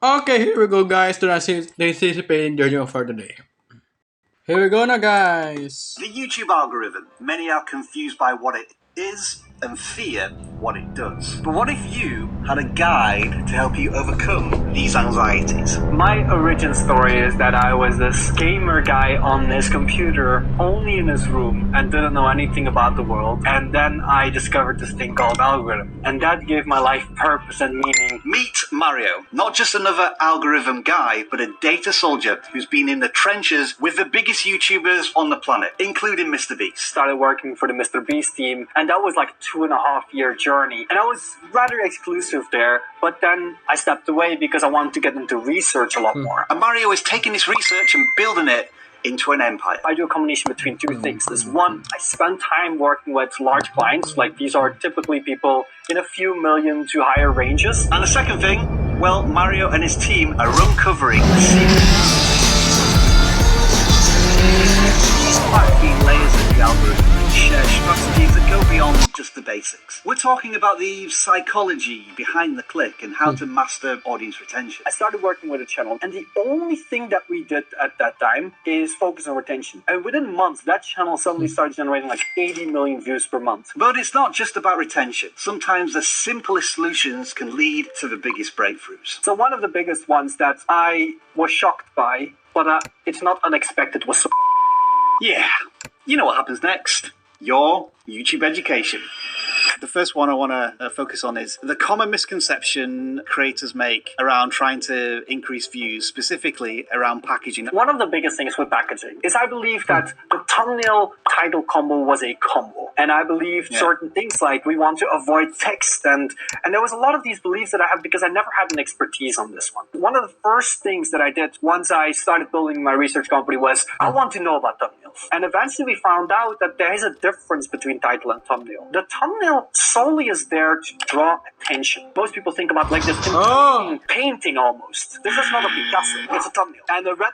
Okay, here we go, guys, to the anticipating journey for today. Here we go now, guys. The YouTube algorithm, many are confused by what it is and fear what it does. But what if you had a guide to help you overcome these anxieties? My origin story is that I was this gamer guy on his computer, only in his room, and didn't know anything about the world. And then I discovered this thing called algorithm. And that gave my life purpose and meaning. Meet Mario, not just another algorithm guy, but a data soldier who's been in the trenches with the biggest YouTubers on the planet, including Mr. Beast. Started working for the Mr. Beast team, and that was like a 2.5-year journey. And I was rather exclusive there, but then I stepped away because I wanted to get into research a lot more. And Mario is taking this research and building it into an empire. I do a combination between two things. This one, I spend time working with large clients, like these are typically people in a few million to higher ranges. And the second thing, well, Mario and his team are uncovering the secrets. These 5 layers of the algorithm share strategies that go beyond just the basics. We're talking about the psychology behind the click and how to master audience retention. I started working with a channel, and the only thing that we did at that time is focus on retention. And within months, that channel suddenly started generating like 80 million views per month. But it's not just about retention. Sometimes the simplest solutions can lead to the biggest breakthroughs. So one of the biggest ones that I was shocked by, but it's not unexpected, was Yeah, you know what happens next. Your YouTube education. The first one I want to focus on is the common misconception creators make around trying to increase views, specifically around packaging. One of the biggest things with packaging is I believe that the thumbnail title combo was a combo. And I believe certain things like we want to avoid text and there was a lot of these beliefs that I have because I never had an expertise on this one. One of the first things that I did once I started building my research company was I want to know about thumbnails. And eventually we found out that there is a difference between title and thumbnail. The thumbnail solely is there to draw attention. Most people think about like this painting almost. This is not a Picasso, it's a thumbnail. And the red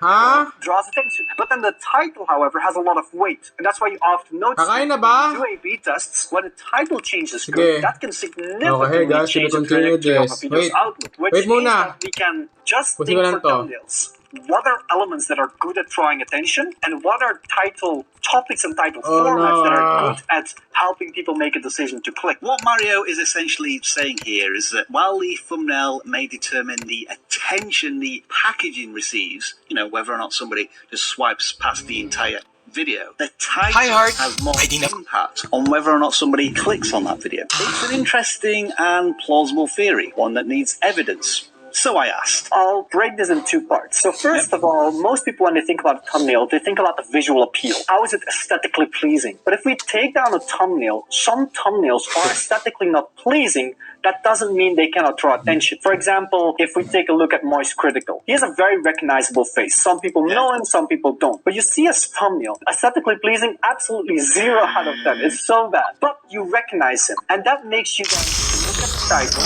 draws attention. But then the title, however, has a lot of weight. And that's why you often notice when you do A/B tests, when the title changes good, that can significantly change the trajectory of a video's output. Which means that we can just think for thumbnails. What are elements that are good at drawing attention, and what are title topics and title formats that are good at helping people make a decision to click? What Mario is essentially saying here is that while the thumbnail may determine the attention the packaging receives, you know, whether or not somebody just swipes past the entire video, the title has more impact on whether or not somebody clicks on that video. It's an interesting and plausible theory, one that needs evidence. So I asked. I'll break this in two parts. So first of all, most people when they think about a thumbnail, they think about the visual appeal. How is it aesthetically pleasing? But if we take down a thumbnail, some thumbnails are aesthetically not pleasing. That doesn't mean they cannot draw attention. For example, if we take a look at Moist Critical, he has a very recognizable face. Some people know him, some people don't. But you see his thumbnail, aesthetically pleasing, absolutely 0 out of 10. It's so bad. But you recognize him. And that makes you then look at the title.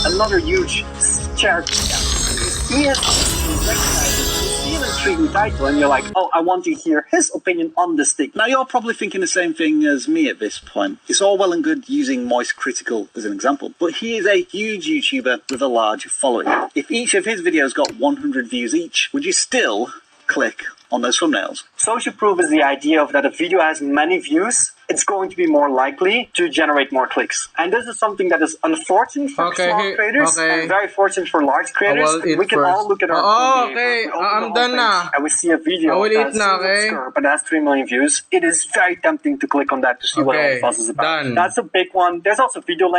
Another huge charity. He is recognizing an intriguing title, and you're like, oh, I want to hear his opinion on this thing. Now, you're probably thinking the same thing as me at this point. It's all well and good using Moist Critical as an example, but he is a huge YouTuber with a large following. If each of his videos got 100 views each, would you still click on those thumbnails? Social proof is the idea of that a video has many views, it's going to be more likely to generate more clicks. And this is something that is unfortunate for small creators and very fortunate for large creators. We can all look at our I'm done now. And we see a video that has 3 million views. It is very tempting to click on that to see what all the buzz is about. That's a big one. There's also video length.